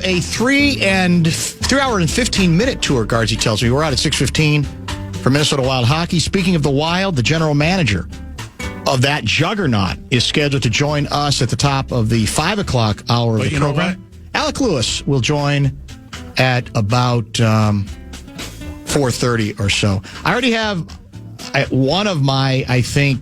a 3 hour and 15-minute tour, Guardsy tells me. We're out at 6:15 for Minnesota Wild Hockey. Speaking of the Wild, the general manager of that juggernaut is scheduled to join us at the top of the 5 o'clock hour of the program. Alec Lewis will join at about 4:30 or so. I already have one of my, I think,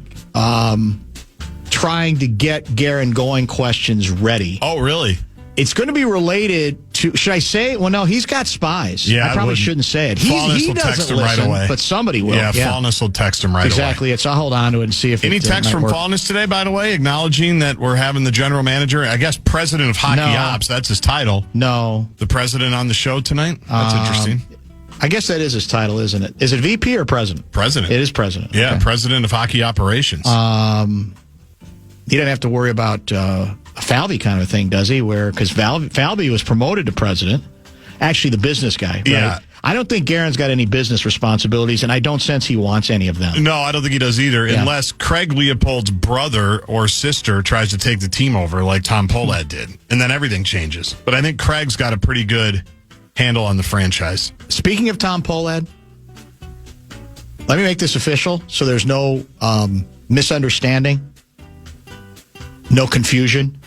trying to get Garen going questions ready. Oh, really? It's going to be related to, should I say it? Well, no, he's got spies. Yeah, I probably shouldn't say it. He will doesn't text him listen, right away. But somebody will. Yeah, Fallness will text him right exactly. away. I'll hold on to it and see if Any text from Fallness today, by the way, acknowledging that we're having the general manager, I guess president of Hockey Ops, that's his title. No. The president on the show tonight? That's interesting. I guess that is his title, isn't it? Is it VP or president? President. It is president. Yeah, okay. President of Hockey Operations. He didn't have to worry about a Falvey kind of thing, does he? Because Falvey was promoted to president. Actually, the business guy. Right? Yeah. I don't think Garen's got any business responsibilities, and I don't sense he wants any of them. No, I don't think he does either, unless Craig Leopold's brother or sister tries to take the team over like Tom Pohlad did, and then everything changes. But I think Craig's got a pretty good handle on the franchise. Speaking of Tom Pohlad, let me make this official so there's no misunderstanding, no confusion.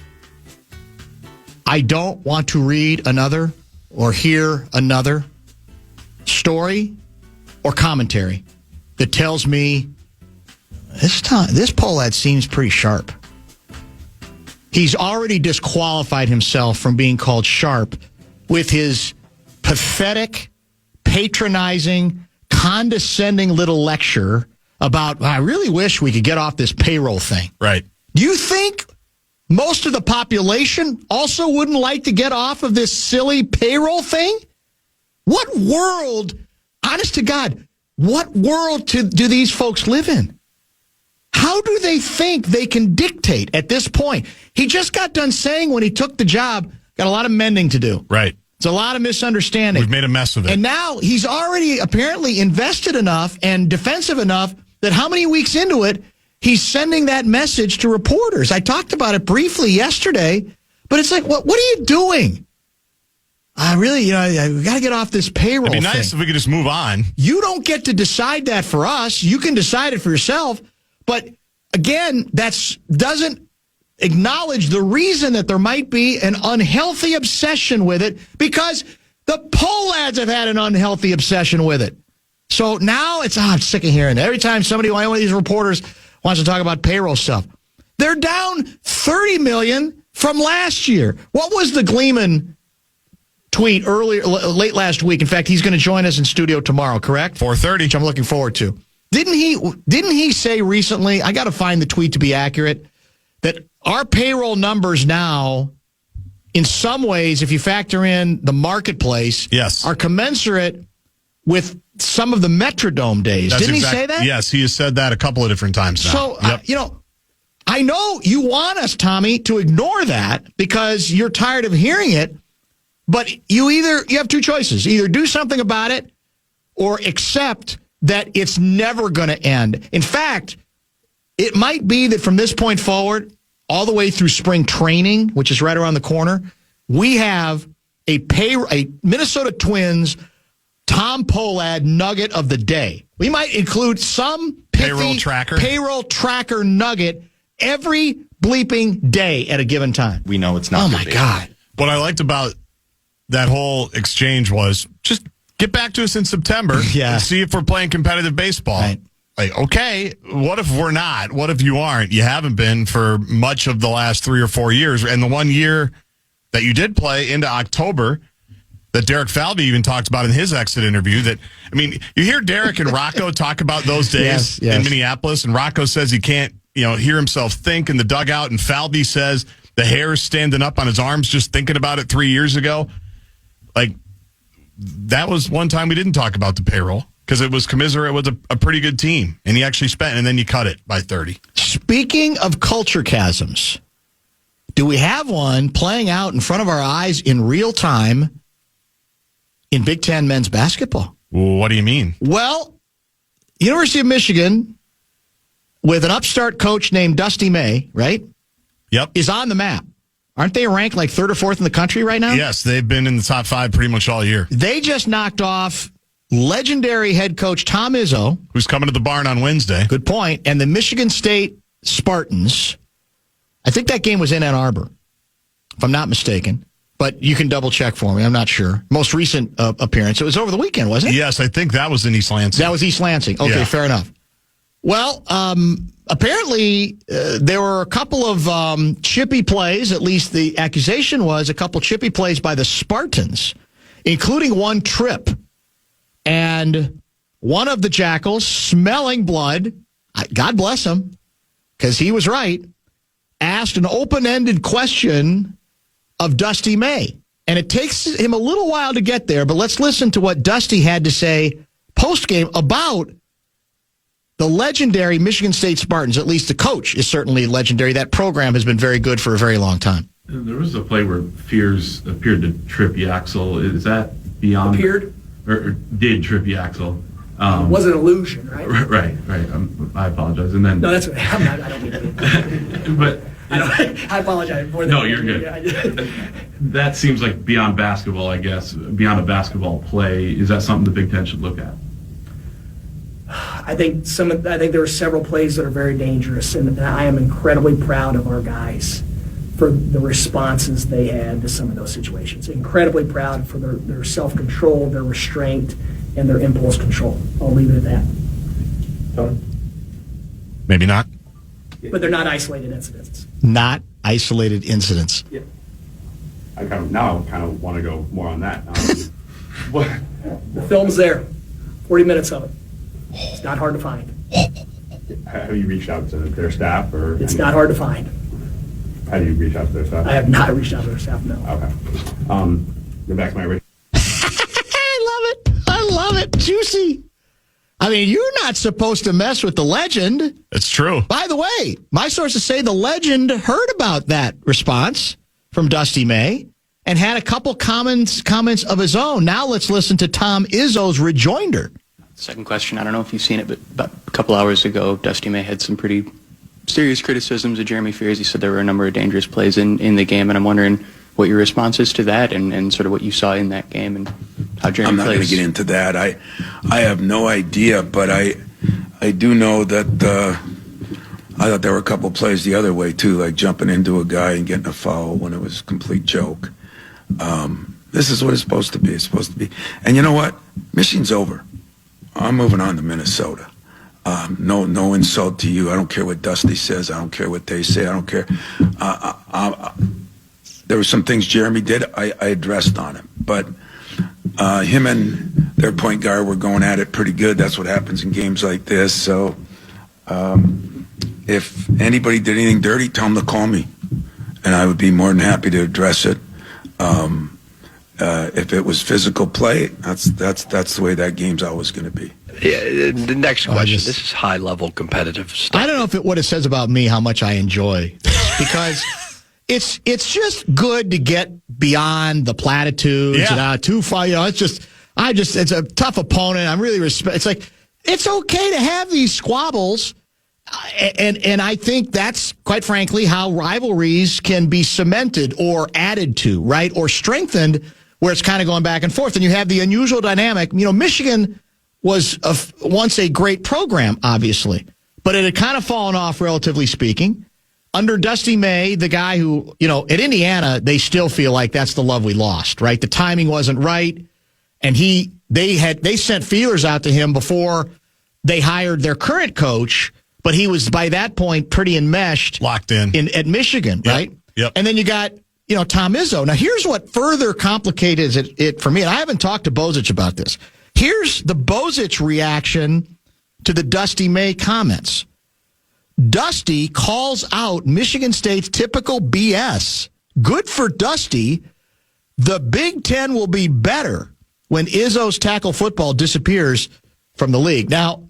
I don't want to read another or hear another story or commentary that tells me this Pohlad seems pretty sharp. He's already disqualified himself from being called sharp with his pathetic, patronizing, condescending little lecture about, I really wish we could get off this payroll thing. Right. Do you think most of the population also wouldn't like to get off of this silly payroll thing? What world, honest to God, what world do these folks live in? How do they think they can dictate at this point? He just got done saying when he took the job, got a lot of mending to do. Right. It's a lot of misunderstanding. We've made a mess of it. And now he's already apparently invested enough and defensive enough that how many weeks into it, he's sending that message to reporters. I talked about it briefly yesterday, but it's like, what are you doing? I really, we got to get off this payroll thing. It'd be nice if we could just move on. You don't get to decide that for us. You can decide it for yourself. But again, doesn't acknowledge the reason that there might be an unhealthy obsession with it, because the Pohlads have had an unhealthy obsession with it. So now I'm sick of hearing that. Every time one of these reporters wants to talk about payroll stuff, they're down $30 million from last year. What was the Gleeman tweet late last week? In fact, he's going to join us in studio tomorrow, correct? 4:30. Which I'm looking forward to. Didn't he say recently, I got to find the tweet to be accurate, that our payroll numbers now, in some ways, if you factor in the marketplace, yes, are commensurate with some of the Metrodome days. Didn't he say that? Yes, he has said that a couple of different times now. So, yep. I know you want us, Tommy, to ignore that because you're tired of hearing it, but you have two choices. Either do something about it or accept that it's never going to end. In fact, it might be that from this point forward, all the way through spring training, which is right around the corner, we have a Minnesota Twins Tom Pohlad nugget of the day. We might include some payroll tracker nugget every bleeping day at a given time. We know it's not. Oh, my God. What I liked about that whole exchange was just get back to us in September and see if we're playing competitive baseball. Right. Like, okay, what if we're not? What if you aren't? You haven't been for much of the last 3 or 4 years. And the 1 year that you did play into October, that Derek Falvey even talked about in his exit interview, you hear Derek and Rocco talk about those days in Minneapolis, and Rocco says he can't, hear himself think in the dugout, and Falvey says the hair is standing up on his arms just thinking about it 3 years ago. Like, that was one time we didn't talk about the payroll because it was commiserate with a pretty good team, and he actually spent, and then you cut it by 30. Speaking of culture chasms, do we have one playing out in front of our eyes in real time in Big Ten men's basketball? What do you mean? Well, University of Michigan, with an upstart coach named Dusty May, right? Yep. Is on the map. Aren't they ranked like third or fourth in the country right now? Yes, they've been in the top 5 pretty much all year. They just knocked off legendary head coach Tom Izzo, who's coming to the barn on Wednesday. Good point. And the Michigan State Spartans. I think that game was in Ann Arbor, if I'm not mistaken. But you can double check for me. I'm not sure. Most recent appearance. It was over the weekend, wasn't it? Yes, I think that was in East Lansing. That was East Lansing. Okay, fair enough. Well, apparently there were a couple of chippy plays. At least the accusation was a couple chippy plays by the Spartans, including one trip. And one of the Jackals, smelling blood, God bless him, because he was right, asked an open-ended question of Dusty May. And it takes him a little while to get there, but let's listen to what Dusty had to say post-game about the legendary Michigan State Spartans. At least the coach is certainly legendary. That program has been very good for a very long time. There was a play where Fears appeared to trip Yaxel. Is that beyond... Appeared? Or did trip Yaxel. It was an illusion, right? Right. I apologize. And then... No, that's right. I don't mean to. But... I apologize more than... No, you're good. That seems like beyond basketball, I guess. Beyond a basketball play. Is that something the Big Ten should look at? I think there are several plays that are very dangerous, and I am incredibly proud of our guys for the responses they had to some of those situations. Incredibly proud for their self-control, their restraint, and their impulse control. I'll leave it at that. Tony? Maybe not. But they're not isolated incidents. Not isolated incidents. Yeah. I kind of want to go more on that. The film's there. 40 minutes of it. It's not hard to find. Have you reached out to their staff? It's not hard to find. Have you reached out to their staff? I have not reached out to their staff, no. Okay. Go back to my original. I love it. Juicy. I mean, you're not supposed to mess with the legend. It's true. By the way, my sources say the legend heard about that response from Dusty May and had a couple comments of his own. Now let's listen to Tom Izzo's rejoinder. Second question, I don't know if you've seen it, but about a couple hours ago, Dusty May had some pretty serious criticisms of Jeremy Fears. He said there were a number of dangerous plays in the game, and I'm wondering what your response is to that and sort of what you saw in that game and how Jeremy I'm not going to get into that. I have no idea, but I do know that I thought there were a couple plays the other way, too, like jumping into a guy and getting a foul when it was a complete joke. This is what it's supposed to be. It's supposed to be. And you know what? Michigan's over. I'm moving on to Minnesota. No insult to you. I don't care what Dusty says. I don't care what they say. I don't care. There were some things Jeremy did. I addressed on him. But him and their point guard were going at it pretty good. That's what happens in games like this. So if anybody did anything dirty, tell them to call me. And I would be more than happy to address it. If it was physical play, that's the way that game's always going to be. Yeah, the next question. This is high-level competitive stuff. I don't know if what it says about me how much I enjoy this, because it's just good to get beyond the platitudes. Yeah. And, too far, it's a tough opponent. I'm really it's like it's okay to have these squabbles, and I think that's quite frankly how rivalries can be cemented or added to, right, or strengthened, where it's kind of going back and forth, and you have the unusual dynamic. Michigan was once a great program, obviously, but it had kind of fallen off, relatively speaking. Under Dusty May, the guy who, at Indiana, they still feel like that's the love we lost, right? The timing wasn't right, and they sent feelers out to him before they hired their current coach, but he was, by that point, pretty enmeshed. Locked in. At Michigan, right? Yep. And then you got, Tom Izzo. Now, here's what further complicated it for me, and I haven't talked to Bozich about this. Here's the Bozich reaction to the Dusty May comments. Dusty calls out Michigan State's typical BS. Good for Dusty. The Big Ten will be better when Izzo's tackle football disappears from the league. Now,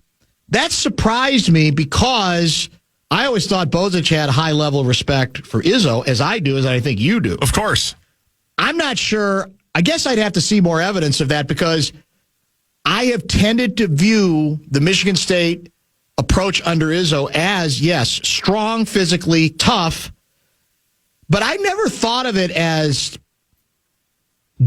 that surprised me because I always thought Bozich had a high level of respect for Izzo, as I do, as I think you do. Of course. I'm not sure. I guess I'd have to see more evidence of that, because I have tended to view the Michigan State approach under Izzo as, yes, strong, physically, tough, But I never thought of it as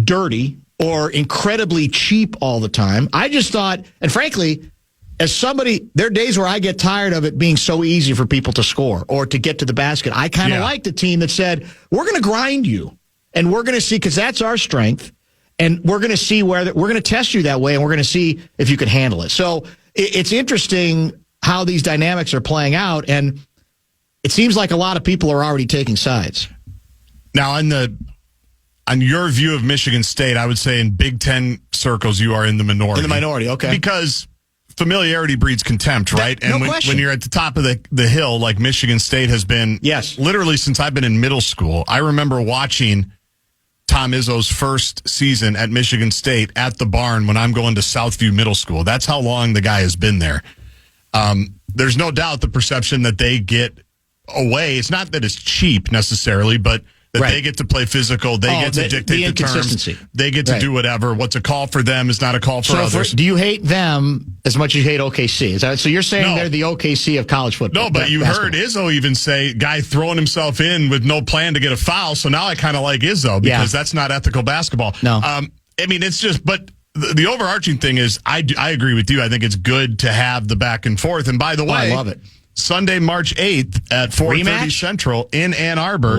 dirty or incredibly cheap all the time. I just thought, and frankly, as somebody, there are days where I get tired of it being so easy for people to score or to get to the basket. I kind of liked the team that said, we're going to grind you, and we're going to see, because that's our strength, and we're going to see we're going to test you that way, and we're going to see if you can handle it. So it's interesting how these dynamics are playing out, and it seems like a lot of people are already taking sides. Now, on your view of Michigan State, I would say in Big Ten circles, you are in the minority. In the minority, okay. Because familiarity breeds contempt, right? And when you're at the top of the hill, like Michigan State has been, literally since I've been in middle school, I remember watching Tom Izzo's first season at Michigan State at the barn when I'm going to Southview Middle School. That's how long the guy has been there. There's no doubt the perception that they get away. It's not that it's cheap necessarily, but that they get to play physical. They get to dictate the terms. They get to do whatever. What's a call for them is not a call for others. Do you hate them as much as you hate OKC? Is that, so you're saying they're the OKC of college football? No, but you heard Izzo even say, guy throwing himself in with no plan to get a foul. So now I kind of like Izzo because that's not ethical basketball. No. I mean, it's just, but the overarching thing is, I agree with you. I think it's good to have the back and forth. And by the way, I love it. Sunday, March 8th at 4:30 Central in Ann Arbor.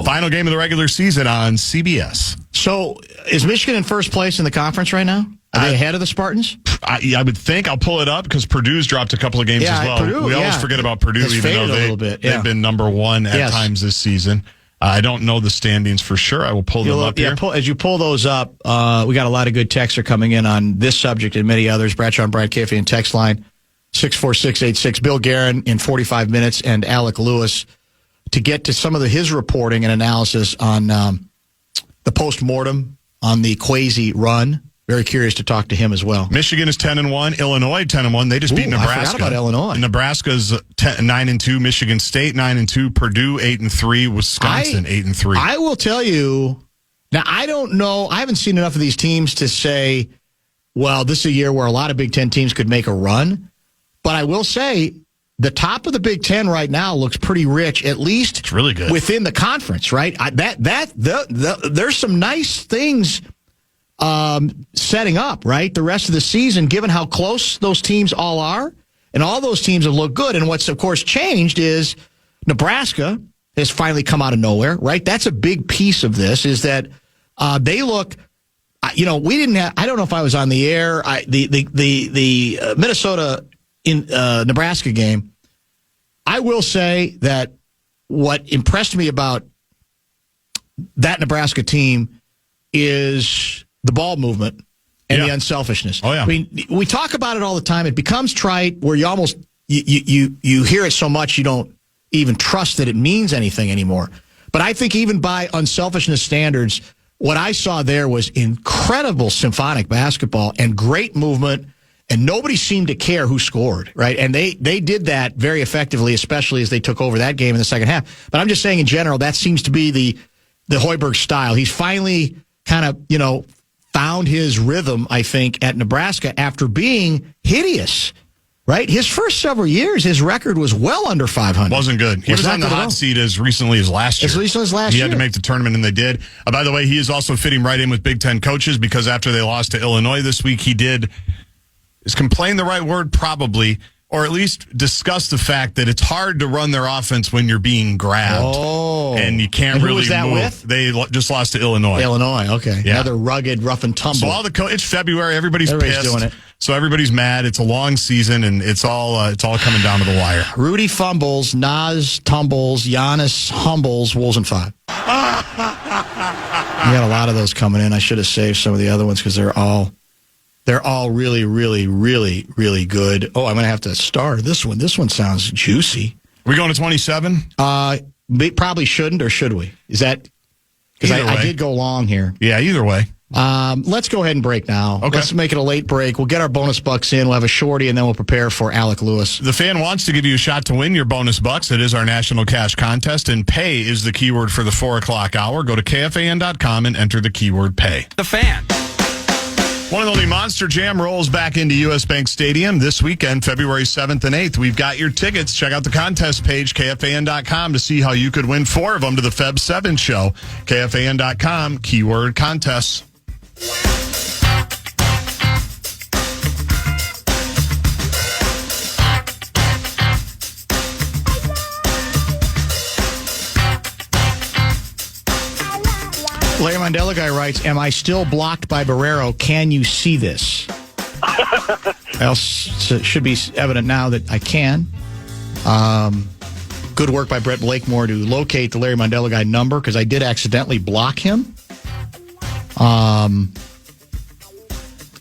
Final game of the regular season on CBS. So is Michigan in first place in the conference right now? Are they ahead of the Spartans? I would think. I'll pull it up because Purdue's dropped a couple of games as well. Purdue, we always forget about Purdue, even though they've been number one at times this season. I don't know the standings for sure. I will pull them up here. As you pull those up, we got a lot of good texts are coming in on this subject and many others. Bradshaw and Brad KFAN text line 64686. Bill Guerin in 45 minutes and Alec Lewis to get to some of his reporting and analysis on the postmortem on the Kwesi run. Very curious to talk to him as well. Michigan is 10-1. Illinois 10-1. They just beat Nebraska. I forgot about Illinois. Nebraska's 9-2. Michigan State 9-2. Purdue 8-3. Wisconsin 8-3. I will tell you. Now I don't know. I haven't seen enough of these teams to say, well, this is a year where a lot of Big Ten teams could make a run. But I will say the top of the Big Ten right now looks pretty rich, at least it's really good within the conference, right? There's some nice things setting up, right? The rest of the season, given how close those teams all are, and all those teams have looked good. And what's, of course, changed is Nebraska has finally come out of nowhere, right? That's a big piece of this, is that they look... we didn't have... I don't know if I was on the air. The Minnesota... in Nebraska game, I will say that what impressed me about that Nebraska team is the ball movement and the unselfishness. Oh, yeah. I mean, we talk about it all the time. It becomes trite where you almost you hear it so much you don't even trust that it means anything anymore. But I think even by unselfishness standards, what I saw there was incredible symphonic basketball and great movement. And nobody seemed to care who scored, right? And they did that very effectively, especially as they took over that game in the second half. But I'm just saying in general, that seems to be the Hoiberg style. He's finally kind of, found his rhythm, I think, at Nebraska after being hideous, right? His first several years, his record was well under 500. Wasn't good. He was on the hot seat as recently as last year. As recently as last year. He had to make the tournament, and they did. By the way, he is also fitting right in with Big Ten coaches because after they lost to Illinois this week, he did... Is complain the right word? Probably. Or at least discuss the fact that it's hard to run their offense when you're being grabbed. Oh. And you can't really was that move. With? They just lost to Illinois. Illinois, okay. Yeah. Another rugged, rough and tumble. So it's February. Everybody's pissed. Doing it. So everybody's mad. It's a long season, and it's all coming down to the wire. Rudy fumbles, Nas tumbles, Giannis humbles, Wolves in 5. You got a lot of those coming in. I should have saved some of the other ones because they're all really, really, really, really good. Oh, I'm going to have to star this one. This one sounds juicy. Are we going to 27? Probably shouldn't, or should we? Is that... Because I did go long here. Yeah, either way. Let's go ahead and break now. Okay. Let's make it a late break. We'll get our bonus bucks in. We'll have a shorty, and then we'll prepare for Alec Lewis. The Fan wants to give you a shot to win your bonus bucks. It is our national cash contest, and pay is the keyword for the 4 o'clock hour. Go to KFAN.com and enter the keyword pay. The Fan. One and only Monster Jam rolls back into U.S. Bank Stadium this weekend, February 7th and 8th. We've got your tickets. Check out the contest page, KFAN.com, to see how you could win 4 of them to the Feb 7 show. KFAN.com, keyword contests. Larry Mandela guy writes, am I still blocked by Barrero? Can you see this? Else it should be evident now that I can. Good work by Brett Blakemore to locate the Larry Mandela guy number, because I did accidentally block him.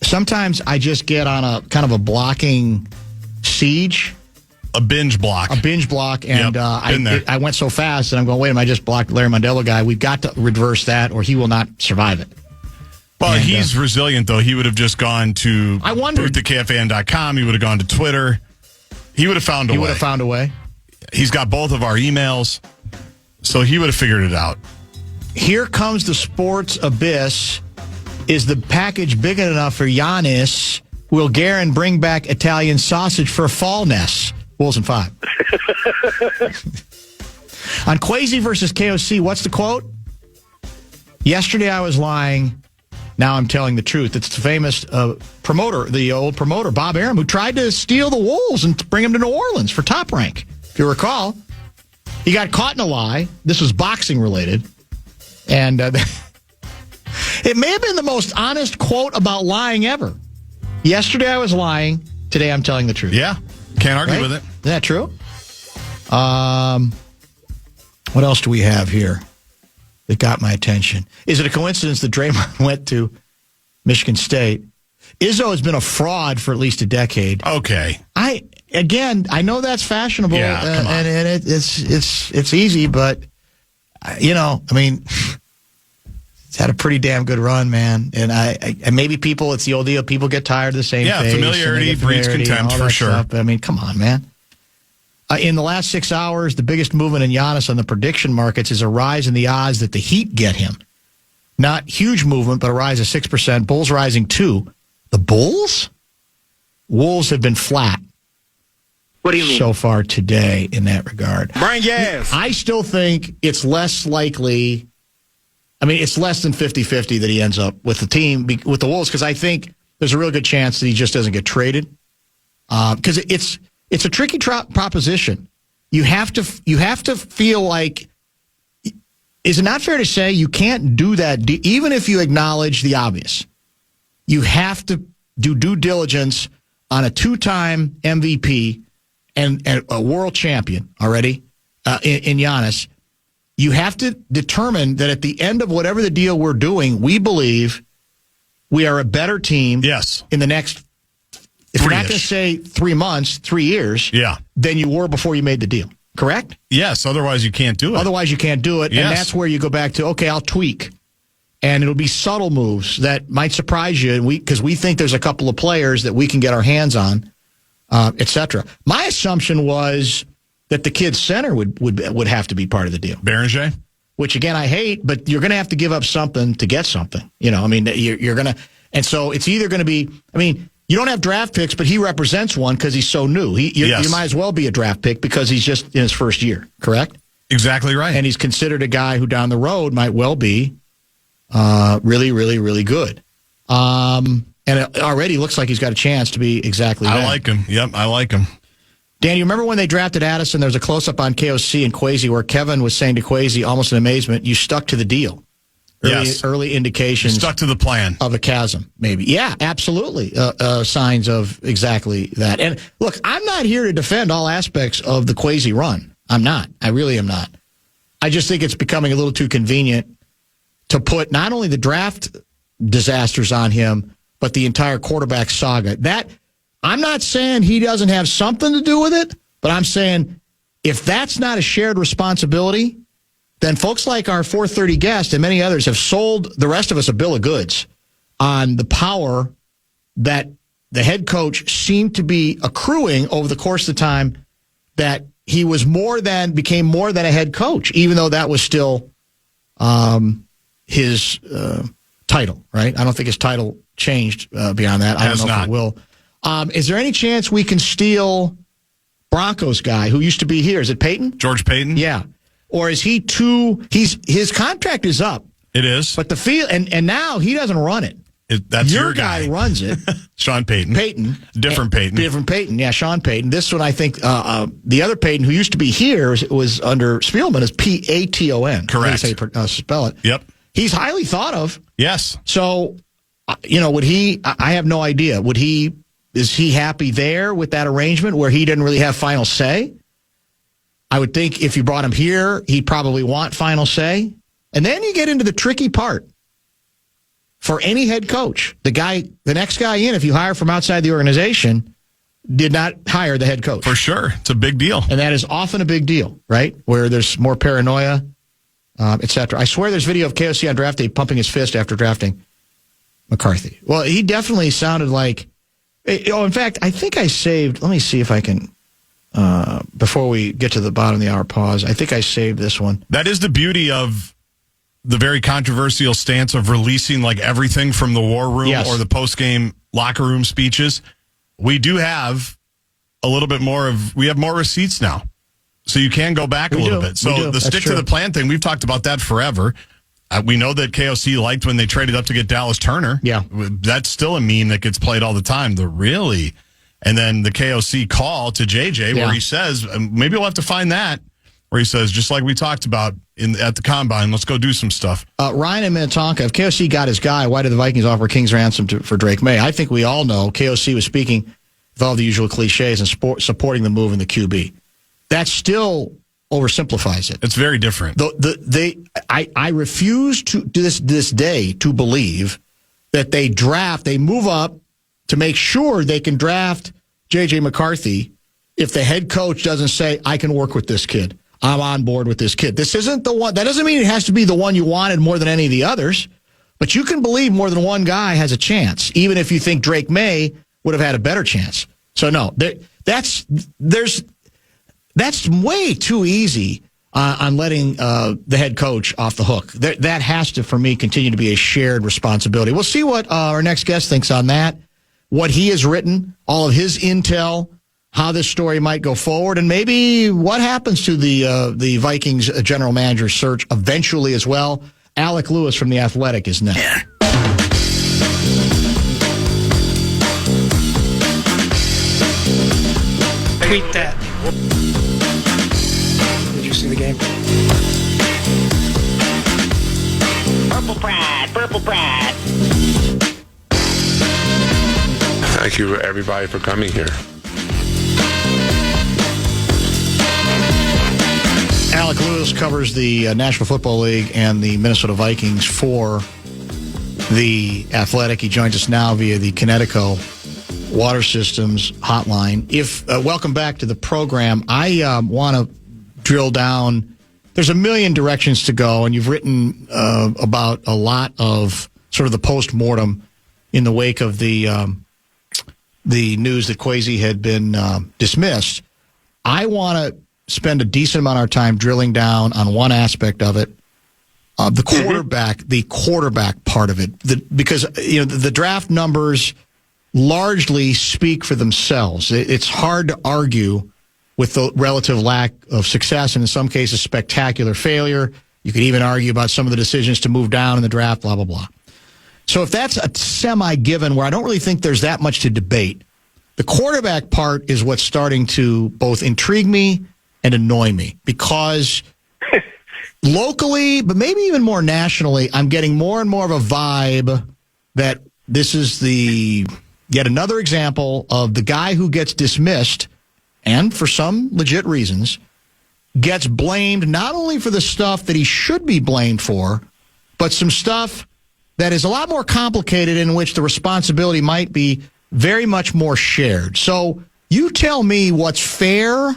Sometimes I just get on a kind of a blocking siege. A binge block. And yep, I went so fast that I'm going, wait a minute, I just blocked Larry Mandela guy. We've got to reverse that or he will not survive it. Well, he's resilient, though. He would have just gone to KFAN.com. He would have gone to Twitter. He would have found a way. He's got both of our emails, so he would have figured it out. Here comes the sports abyss. Is the package big enough for Giannis? Will Guerin bring back Italian sausage for fallness? Wolves in 5. On Kwesi versus KOC, what's the quote? Yesterday I was lying. Now I'm telling the truth. It's the famous promoter, the old promoter, Bob Arum, who tried to steal the Wolves and bring them to New Orleans for Top Rank. If you recall, he got caught in a lie. This was boxing related. And it may have been the most honest quote about lying ever. Yesterday I was lying. Today I'm telling the truth. Yeah. Can't argue with it. Isn't that true? What else do we have here that got my attention? Is it a coincidence that Draymond went to Michigan State? Izzo has been a fraud for at least a decade. Okay. I know that's fashionable, and it's easy, but it's had a pretty damn good run, man. And and maybe it's the old deal. People get tired of the same face. Yeah, familiarity breeds contempt for sure. Stuff. I mean, come on, man. In the last 6 hours, the biggest movement in Giannis on the prediction markets is a rise in the odds that the Heat get him. Not huge movement, but a rise of 6%. Bulls rising 2%. The Bulls? Wolves have been flat. What do you mean? So far today in that regard. Bring gas. I still think it's less likely. I mean, it's less than 50-50 that he ends up with the team, with the Wolves, because I think there's a real good chance that he just doesn't get traded. Because it's a tricky proposition. You have to feel like, is it not fair to say you can't do that, even if you acknowledge the obvious? You have to do due diligence on a 2-time MVP and a world champion already in Giannis. You have to determine that at the end of whatever the deal we're doing, we believe we are a better team in the next, if we're not going to say 3 months, 3 years, than you were before you made the deal. Correct? Yes, otherwise you can't do it. And that's where you go back to, okay, I'll tweak. And it'll be subtle moves that might surprise you, because we think there's a couple of players that we can get our hands on, et cetera. My assumption was that the kid's center would have to be part of the deal. Berenger? Which, again, I hate, but you're going to have to give up something to get something. You're going to, and so it's either going to be, you don't have draft picks, but he represents one because he's so new. You might as well be a draft pick because he's just in his first year, correct? Exactly right. And he's considered a guy who down the road might well be really, really, really good. And it already looks like he's got a chance to be exactly that. I like him. Yep, I like him. Dan, you remember when they drafted Addison, there was a close-up on KOC and Kwesi where Kevin was saying to Kwesi, almost in amazement, you stuck to the deal. Early indications. Stuck to the plan. Of a chasm, maybe. Yeah, absolutely. Signs of exactly that. And look, I'm not here to defend all aspects of the Kwesi run. I'm not. I really am not. I just think it's becoming a little too convenient to put not only the draft disasters on him, but the entire quarterback saga. That, I'm not saying he doesn't have something to do with it, but I'm saying if that's not a shared responsibility, then folks like our 430 guest and many others have sold the rest of us a bill of goods on the power that the head coach seemed to be accruing over the course of the time that he became more than a head coach, even though that was still his title, right? I don't think his title changed beyond that. I don't know if it will. Is there any chance we can steal Broncos guy who used to be here? Is it Peyton? George Payton? Yeah. Or is he his contract is up. It is. But and now he doesn't run it. That's your guy runs it. Sean Payton. Different Payton. Yeah, Sean Payton. This one, I think, the other Payton who used to be here was under Spielman is Paton. Correct. That's how you spell it. Yep. He's highly thought of. Yes. So, would he, I have no idea. Is he happy there with that arrangement where he didn't really have final say? I would think if you brought him here, he'd probably want final say. And then you get into the tricky part. For any head coach, the next guy in, if you hire from outside the organization, did not hire the head coach. For sure. It's a big deal. And that is often a big deal, right? Where there's more paranoia, et cetera. I swear there's video of KOC on draft day pumping his fist after drafting McCarthy. Well, he definitely sounded like... in fact, I think I saved... Let me see if I can... before we get to the bottom of the hour pause, I think I saved this one. That is the beauty of the very controversial stance of releasing like everything from the war room or the post-game locker room speeches. We do have a little bit more we have more receipts now. So you can go back a little bit. So the stick to the plan thing, we've talked about that forever. We know that KOC liked when they traded up to get Dallas Turner. Yeah. That's still a meme that gets played all the time. And then the KOC call to JJ where he says, maybe we'll have to find that, where he says, just like we talked about at the Combine, let's go do some stuff. Ryan in Minnetonka, if KOC got his guy, why did the Vikings offer King's ransom for Drake May? I think we all know KOC was speaking with all the usual cliches and supporting the move in the QB. That still oversimplifies it. It's very different. I refuse to this day to believe that they move up to make sure they can draft J.J. McCarthy if the head coach doesn't say, I can work with this kid. I'm on board with this kid. This isn't the one. That doesn't mean it has to be the one you wanted more than any of the others, but you can believe more than one guy has a chance, even if you think Drake May would have had a better chance. So no, that's way too easy on letting the head coach off the hook. That has to, for me, continue to be a shared responsibility. We'll see what our next guest thinks on that, what he has written, all of his intel, how this story might go forward, and maybe what happens to the Vikings general manager search eventually as well. Alec Lewis from The Athletic is next. Yeah. Tweet that. Did you see the game? Purple Pride, Purple Pride. Thank you, everybody, for coming here. Alec Lewis covers the National Football League and the Minnesota Vikings for The Athletic. He joins us now via the Connecticut Water Systems hotline. Welcome back to the program. I want to drill down. There's a million directions to go, and you've written about a lot of sort of the post-mortem in the wake of the news that Kwesi had been dismissed. I want to spend a decent amount of our time drilling down on one aspect of it, the quarterback part of it, because the draft numbers largely speak for themselves. It's hard to argue with the relative lack of success and in some cases spectacular failure. You could even argue about some of the decisions to move down in the draft, blah, blah, blah. So if that's a semi-given where I don't really think there's that much to debate, the quarterback part is what's starting to both intrigue me and annoy me, because locally, but maybe even more nationally, I'm getting more and more of a vibe that this is yet another example of the guy who gets dismissed, and for some legit reasons, gets blamed not only for the stuff that he should be blamed for, but some stuff that is a lot more complicated in which the responsibility might be very much more shared. So you tell me what's fair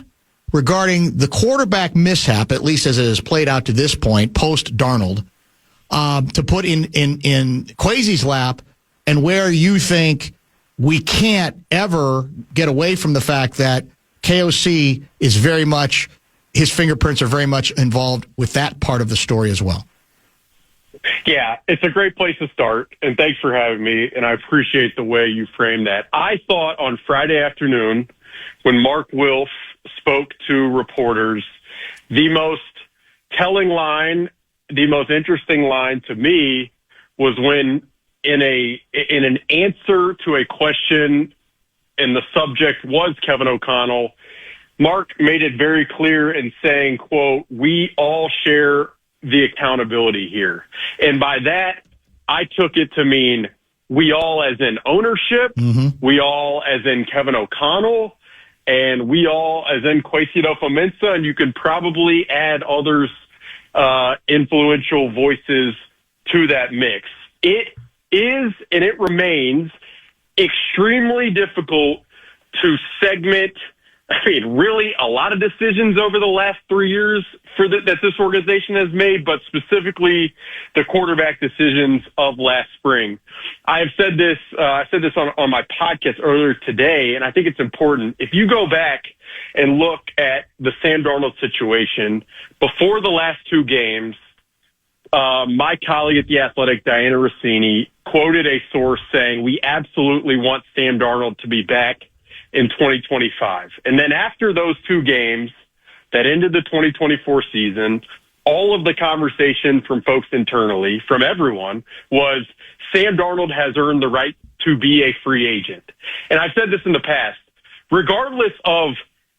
regarding the quarterback mishap, at least as it has played out to this point, post-Darnold, to put in Kwesi's lap, and where you think we can't ever get away from the fact that KOC is very much, his fingerprints are very much involved with that part of the story as well. Yeah, it's a great place to start, and thanks for having me, and I appreciate the way you framed that. I thought on Friday afternoon, when Mark Wilf spoke to reporters, the most telling line, the most interesting line to me was when in an answer to a question, and the subject was Kevin O'Connell, Mark made it very clear in saying, quote, "We all share the accountability here." And by that, I took it to mean we all as in ownership, we all as in Kevin O'Connell, and we all as in Kwesi Adopho Menshah, and you could probably add others, influential voices to that mix. It is, and it remains, extremely difficult to segment. I mean, really, a lot of decisions over the last 3 years that this organization has made, but specifically the quarterback decisions of last spring. I have said this. I said this on my podcast earlier today, and I think it's important. If you go back and look at the Sam Darnold situation before the last two games, my colleague at The Athletic, Diana Rossini, quoted a source saying, "We absolutely want Sam Darnold to be back in 2025. And then after those two games that ended the 2024 season, all of the conversation from folks internally, from everyone, was Sam Darnold has earned the right to be a free agent. And I've said this in the past, regardless of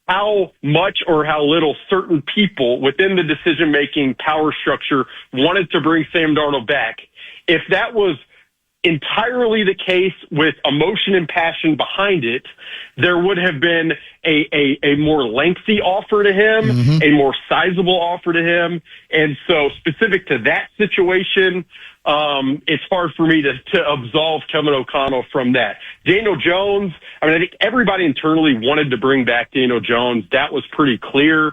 how much or how little certain people within the decision-making power structure wanted to bring Sam Darnold back, if that was entirely the case with emotion and passion behind it, there would have been a more lengthy offer to him, a more sizable offer to him. And so specific to that situation, it's hard for me to absolve Kevin O'Connell from that. Daniel Jones, I mean, I think everybody internally wanted to bring back Daniel Jones. That was pretty clear.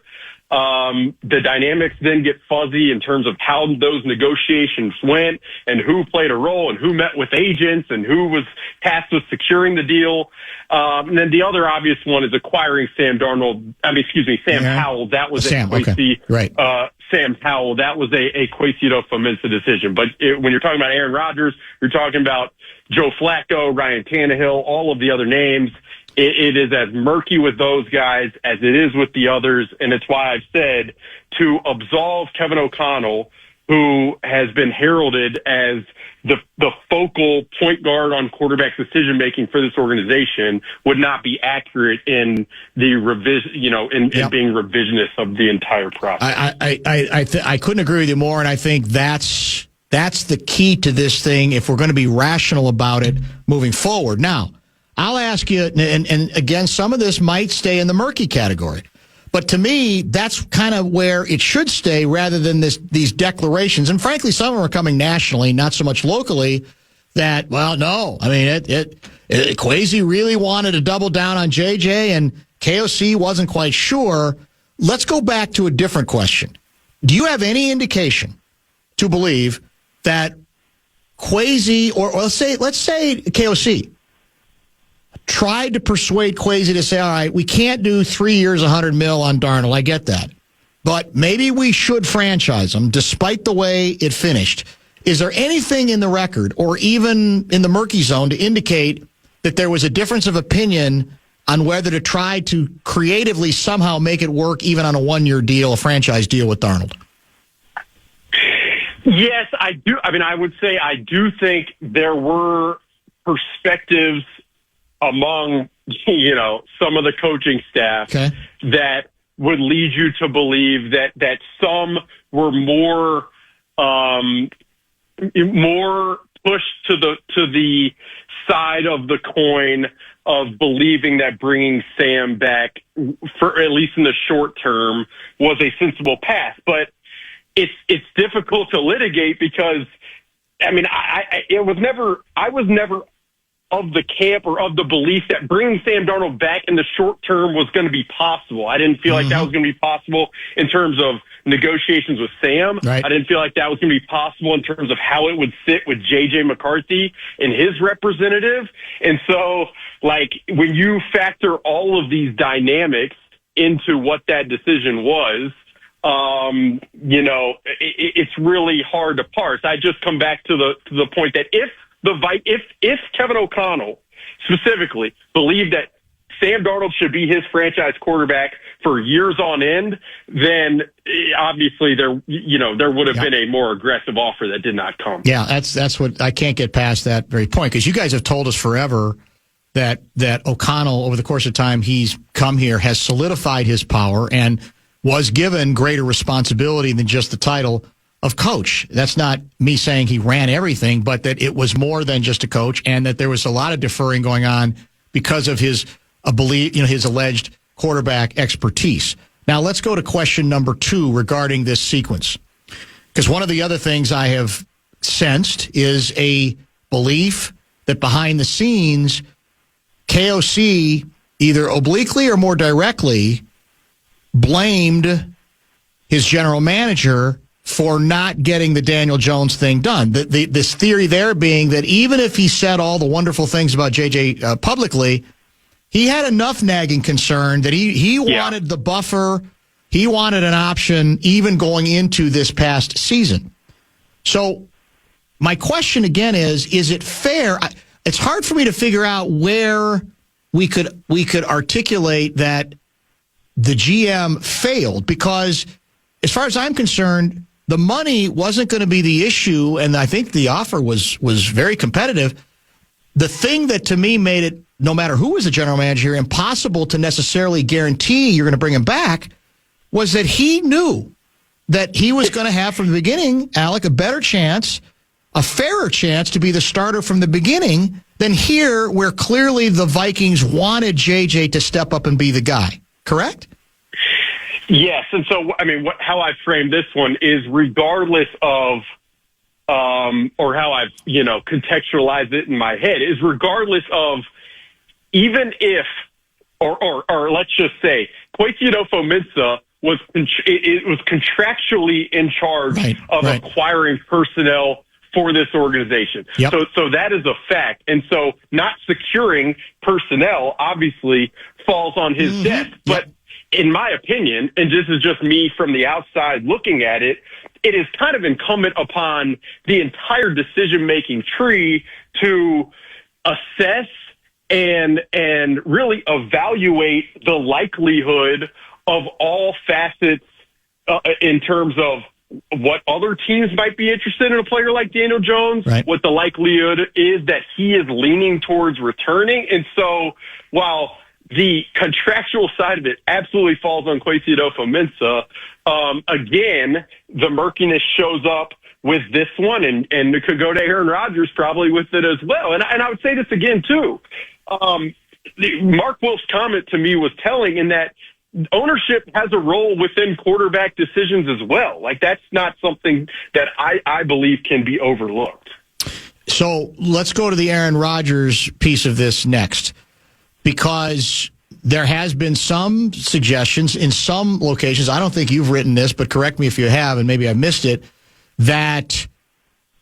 The dynamics then get fuzzy in terms of how those negotiations went and who played a role and who met with agents and who was tasked with securing the deal. And then the other obvious one is acquiring Sam Howell. That was Sam Howell. That was a Kwesi Adopho Menshah decision. But when you're talking about Aaron Rodgers, you're talking about Joe Flacco, Ryan Tannehill, all of the other names. It is as murky with those guys as it is with the others, and it's why I've said to absolve Kevin O'Connell, who has been heralded as the focal point guard on quarterback decision making for this organization, would not be accurate in the in being revisionist of the entire process. I couldn't agree with you more, and I think that's the key to this thing if we're going to be rational about it moving forward. Now, I'll ask you, and again, some of this might stay in the murky category, but to me, that's kind of where it should stay rather than these declarations. And frankly, some of them are coming nationally, not so much locally, that, well, no. I mean, Kwesi really wanted to double down on JJ, and KOC wasn't quite sure. Let's go back to a different question. Do you have any indication to believe that Kwesi, or let's say KOC, tried to persuade Kwesi to say, all right, we can't do 3 years, $100 million on Darnold. I get that. But maybe we should franchise him despite the way it finished. Is there anything in the record or even in the murky zone to indicate that there was a difference of opinion on whether to try to creatively somehow make it work even on a one-year deal, a franchise deal with Darnold? Yes, I do. I mean, I would say I do think there were perspectives among, some of the coaching staff that would lead you to believe that some were more pushed to the side of the coin of believing that bringing Sam back, for at least in the short term, was a sensible path. But it's difficult to litigate because, I mean, I was never of the camp or of the belief that bringing Sam Darnold back in the short term was going to be possible. I didn't feel like that was going to be possible in terms of negotiations with Sam. Right. I didn't feel like that was going to be possible in terms of how it would sit with J.J. McCarthy and his representative. And so, when you factor all of these dynamics into what that decision was, It's really hard to parse. I just come back to the point that if Kevin O'Connell specifically believed that Sam Darnold should be his franchise quarterback for years on end, then obviously there would have been a more aggressive offer that did not come. Yeah, that's what I can't get past that very point, because you guys have told us forever that O'Connell, over the course of time he's come here, has solidified his power and was given greater responsibility than just the title of coach. That's not me saying he ran everything, but that it was more than just a coach, and that there was a lot of deferring going on because of his his alleged quarterback expertise. Now let's go to question number 2 regarding this sequence, because one of the other things I have sensed is a belief that behind the scenes, KOC either obliquely or more directly blamed his general manager for not getting the Daniel Jones thing done. This theory there being that even if he said all the wonderful things about JJ publicly, he had enough nagging concern that he wanted the buffer. He wanted an option even going into this past season. So my question again is it fair? It's hard for me to figure out where we could articulate that the GM failed, because as far as I'm concerned, the money wasn't going to be the issue, and I think the offer was very competitive. The thing that to me made it, no matter who was the general manager, impossible to necessarily guarantee you're going to bring him back, was that he knew that he was going to have from the beginning, Alec, a better chance, a fairer chance to be the starter from the beginning than here, where clearly the Vikings wanted JJ to step up and be the guy. Correct? Yes, and so how I frame this one is regardless of, or how I've contextualized it in my head is regardless of, even if, or let's just say, Kwesi Adopho Menshah was contractually in charge of acquiring personnel for this organization. Yep. So that is a fact. And so not securing personnel obviously falls on his desk. But in my opinion, and this is just me from the outside looking at it, it is kind of incumbent upon the entire decision-making tree to assess and really evaluate the likelihood of all facets in terms of what other teams might be interested in a player like Daniel Jones, what the likelihood is that he is leaning towards returning. And so while the contractual side of it absolutely falls on Kwesi Adopho Menshah, again, the murkiness shows up with this one, and it could go to Aaron Rodgers probably with it as well. And I would say this again, too. Mark Wilf's comment to me was telling in that ownership has a role within quarterback decisions as well. Like, that's not something that I believe can be overlooked. So let's go to the Aaron Rodgers piece of this next, because there has been some suggestions in some locations, I don't think you've written this, but correct me if you have, and maybe I missed it, that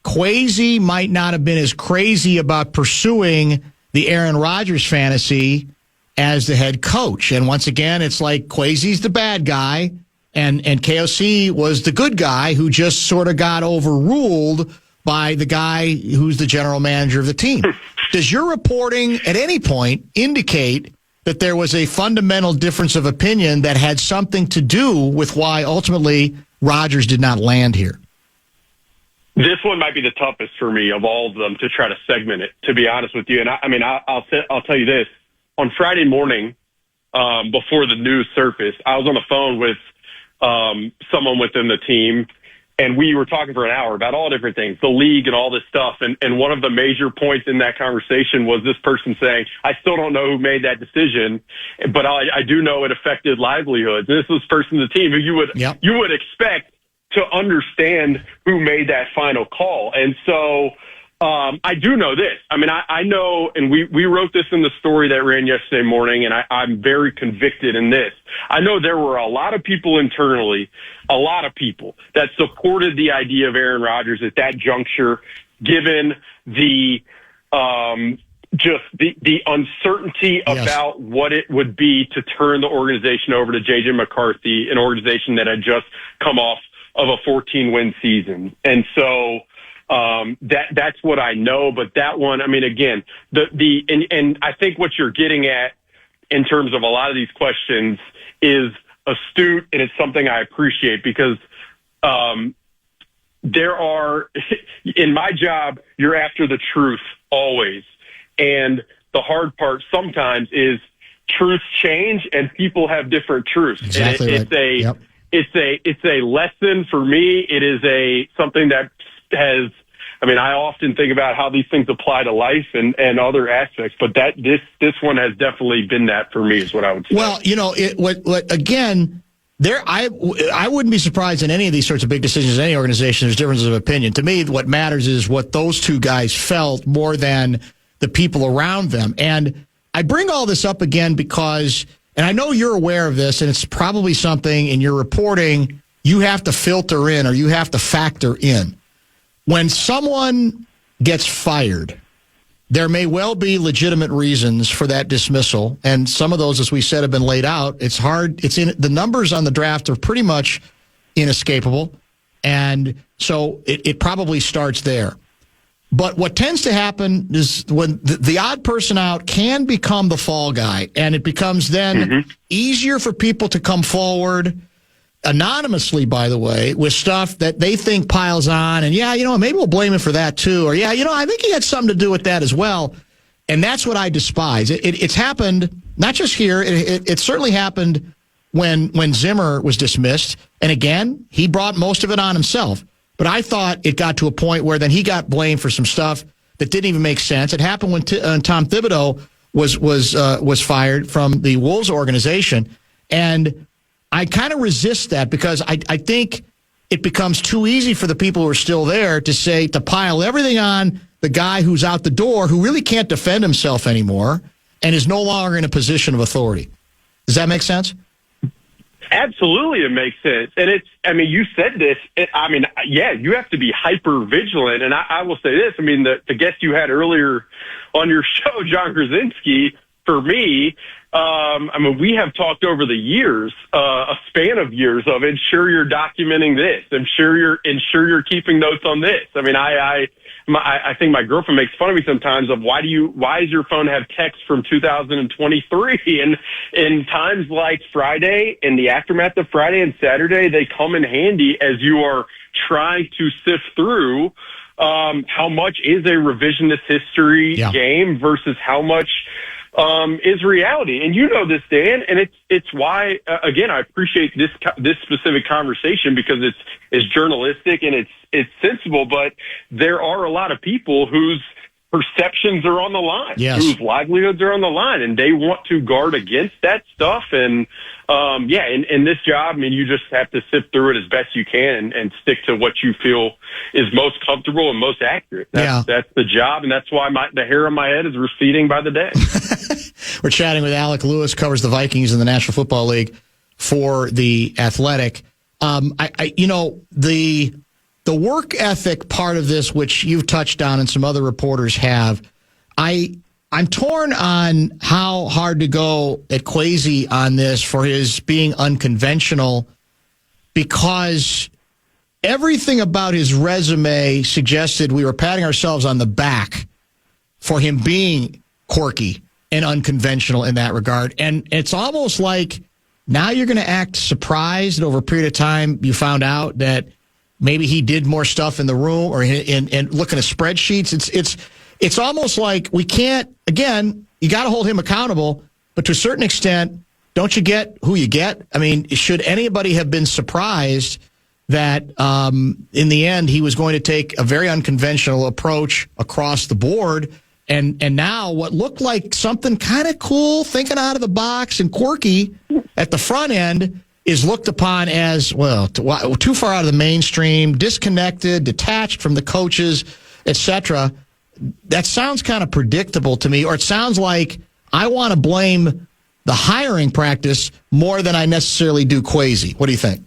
Kwesi might not have been as crazy about pursuing the Aaron Rodgers fantasy as the head coach. And once again, it's like Kwesi's the bad guy, and KOC was the good guy who just sort of got overruled by the guy who's the general manager of the team. Does your reporting at any point indicate that there was a fundamental difference of opinion that had something to do with why ultimately Rodgers did not land here? This one might be the toughest for me of all of them to try to segment it, to be honest with you. And I'll tell you this. On Friday morning, before the news surfaced, I was on the phone with someone within the team, and we were talking for an hour about all different things, the league and all this stuff. And one of the major points in that conversation was this person saying, I still don't know who made that decision, but I do know it affected livelihoods. And this was person of the team who you would expect to understand who made that final call. And so I do know this. I mean, I know, and we wrote this in the story that ran yesterday morning, and I'm very convicted in this. I know there were a lot of people internally, a lot of people that supported the idea of Aaron Rodgers at that juncture, given the just the uncertainty about what it would be to turn the organization over to J.J. McCarthy, an organization that had just come off of a 14-win season. And so that's what I know. But that one, I mean, again, and I think what you're getting at in terms of a lot of these questions is astute, and it's something I appreciate because there are, in my job, you're after the truth always. And the hard part sometimes is truths change and people have different truths. Exactly and right. It's a lesson for me. It is something that has, I mean, I often think about how these things apply to life and other aspects, but this one has definitely been that for me is what I would say. Well, again, I wouldn't be surprised in any of these sorts of big decisions in any organization. There's differences of opinion. To me, what matters is what those two guys felt more than the people around them. And I bring all this up again because, and I know you're aware of this, and it's probably something in your reporting you have to filter in or you have to factor in. When someone gets fired, there may well be legitimate reasons for that dismissal, and some of those, as we said, have been laid out. It's hard. The numbers on the draft are pretty much inescapable, and so it probably starts there. But what tends to happen is when the odd person out can become the fall guy, and it becomes then easier for people to come forward anonymously, by the way, with stuff that they think piles on. And, maybe we'll blame him for that, too. Or, I think he had something to do with that as well. And that's what I despise. It's happened, not just here. It certainly happened when Zimmer was dismissed. And, again, he brought most of it on himself. But I thought it got to a point where then he got blamed for some stuff that didn't even make sense. It happened when Tom Thibodeau was fired from the Wolves organization. And I kind of resist that because I think it becomes too easy for the people who are still there to pile everything on the guy who's out the door who really can't defend himself anymore and is no longer in a position of authority. Does that make sense? Absolutely, it makes sense. And you said this. You have to be hyper vigilant. And I will say this. The guest you had earlier on your show, John Krasinski, for me, we have talked over the years, a span of years of ensure you're documenting this. Ensure you're keeping notes on this. I think my girlfriend makes fun of me sometimes of why does your phone have text from 2023? And in times like Friday, in the aftermath of Friday and Saturday, they come in handy as you are trying to sift through how much is a revisionist history game versus how much is reality. And you know this, Dan, and it's why, again, I appreciate this specific conversation because it's journalistic and it's sensible, but there are a lot of people whose perceptions are on the line, whose livelihoods are on the line, and they want to guard against that stuff. And in this job, you just have to sift through it as best you can and stick to what you feel is most comfortable and most accurate. That's the job, and that's why the hair on my head is receding by the day. We're chatting with Alec Lewis, covers the Vikings in the National Football League for The Athletic. The work ethic part of this, which you've touched on and some other reporters have, I'm torn on how hard to go at Kwesi on this for his being unconventional, because everything about his resume suggested we were patting ourselves on the back for him being quirky and unconventional in that regard. And it's almost like now you're going to act surprised that over a period of time you found out that maybe he did more stuff in the room or and looking at spreadsheets. It's almost like we can't, again, you got to hold him accountable, but to a certain extent, don't you get who you get? Should anybody have been surprised that in the end he was going to take a very unconventional approach across the board, and now what looked like something kind of cool, thinking out of the box and quirky at the front end is looked upon as, too far out of the mainstream, disconnected, detached from the coaches, etc. That sounds kind of predictable to me, or it sounds like I want to blame the hiring practice more than I necessarily do Kwesi. What do you think?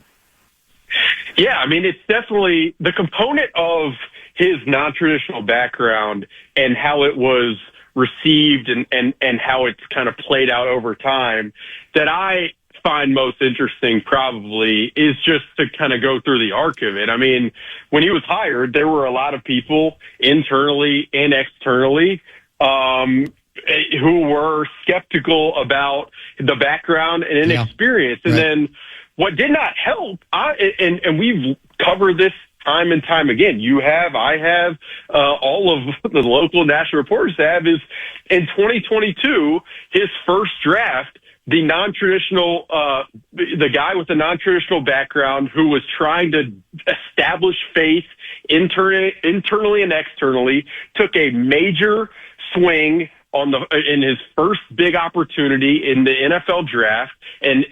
Yeah, it's definitely the component of his non-traditional background and how it was received and how it's kind of played out over time, that I find most interesting probably is just to kind of go through the arc of it. I mean, when he was hired, there were a lot of people internally and externally who were skeptical about the background and inexperience. And then what did not help, and we've covered this time and time again, you have, I have, all of the local national reporters have, is in 2022, his first draft, the non-traditional, the guy with the non-traditional background who was trying to establish faith internally and externally, took a major swing in his first big opportunity in the NFL draft, and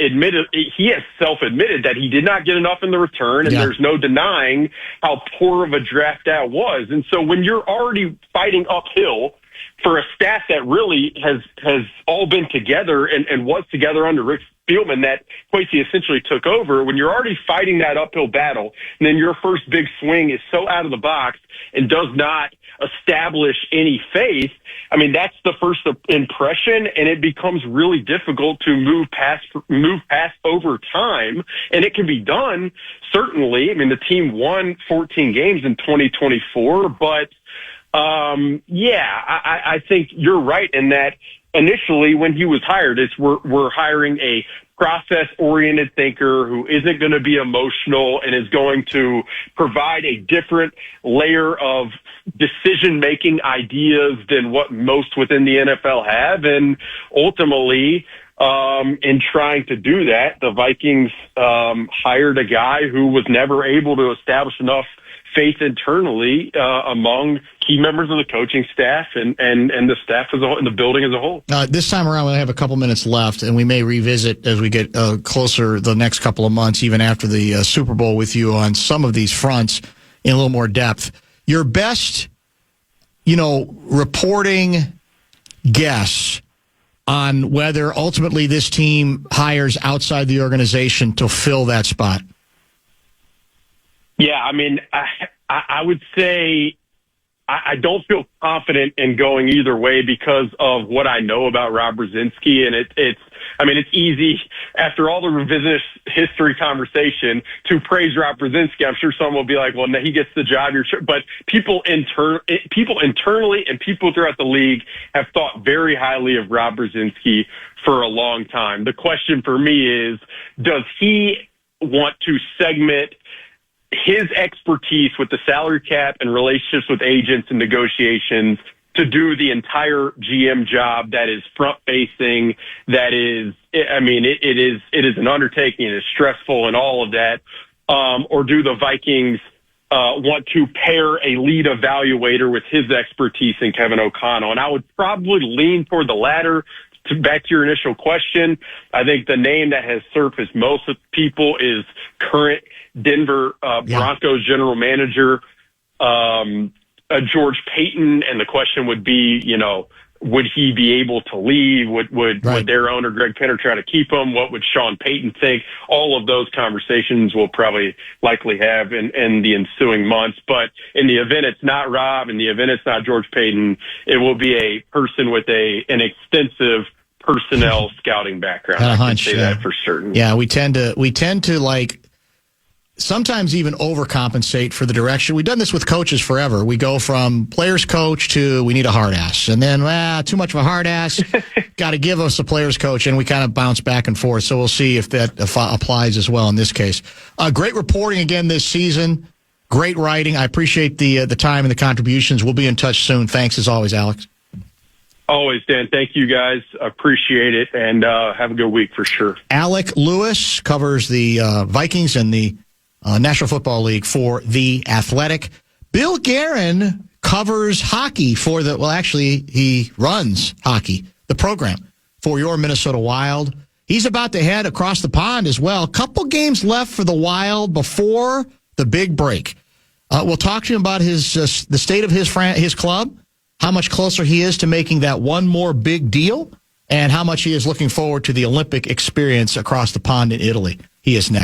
he has self-admitted that he did not get enough in the return, and there's no denying how poor of a draft that was. And so when you're already fighting uphill for a staff that really has all been together and was together under Rick Spielman that Kwesi essentially took over, when you're already fighting that uphill battle, and then your first big swing is so out of the box and does not establish any faith, I mean, that's the first impression, and it becomes really difficult to move past over time. And it can be done, certainly. I mean, the team won 14 games in 2024, but I think you're right in that initially when he was hired, we're hiring a process-oriented thinker who isn't going to be emotional and is going to provide a different layer of decision-making ideas than what most within the NFL have. And ultimately, in trying to do that, the Vikings hired a guy who was never able to establish enough faith internally among key members of the coaching staff and the staff as a whole, and the building as a whole. This time around, we have a couple minutes left, and we may revisit as we get closer the next couple of months, even after the Super Bowl, with you on some of these fronts in a little more depth. Your best, reporting guess on whether ultimately this team hires outside the organization to fill that spot? Yeah, I mean, I would say I don't feel confident in going either way because of what I know about Rob Brzezinski, and it's easy after all the revisionist history conversation to praise Rob Brzezinski. I'm sure someone will be like, well, no, he gets the job. But people internally and people throughout the league have thought very highly of Rob Brzezinski for a long time. The question for me is, does he want to segment his expertise with the salary cap and relationships with agents and negotiations to do the entire GM job that is front facing, that is, it is an undertaking, it is stressful and all of that. Or do the Vikings want to pair a lead evaluator with his expertise in Kevin O'Connell? And I would probably lean toward the latter. Back to your initial question, I think the name that has surfaced most of people is current Denver Broncos general manager George Payton, and the question would be, would he be able to leave? Would their owner Greg Penner try to keep him? What would Sean Payton think? All of those conversations we'll probably likely have in the ensuing months. But in the event it's not Rob, in the event it's not George Payton, it will be a person with an extensive personnel scouting background. I can say that for certain. Yeah, we tend to sometimes even overcompensate for the direction. We've done this with coaches forever. We go from players coach to we need a hard ass. And then, too much of a hard ass, got to give us a players coach, and we kind of bounce back and forth. So we'll see if that applies as well in this case. Great reporting again this season. Great writing. I appreciate the time and the contributions. We'll be in touch soon. Thanks as always, Alex. Always, Dan. Thank you, guys. Appreciate it, and have a good week for sure. Alec Lewis covers the Vikings and the National Football League for The Athletic. Bill Guerin covers hockey he runs hockey, the program, for your Minnesota Wild. He's about to head across the pond as well. Couple games left for the Wild before the big break. We'll talk to him about the state of his club, how much closer he is to making that one more big deal, and how much he is looking forward to the Olympic experience across the pond in Italy. He is next.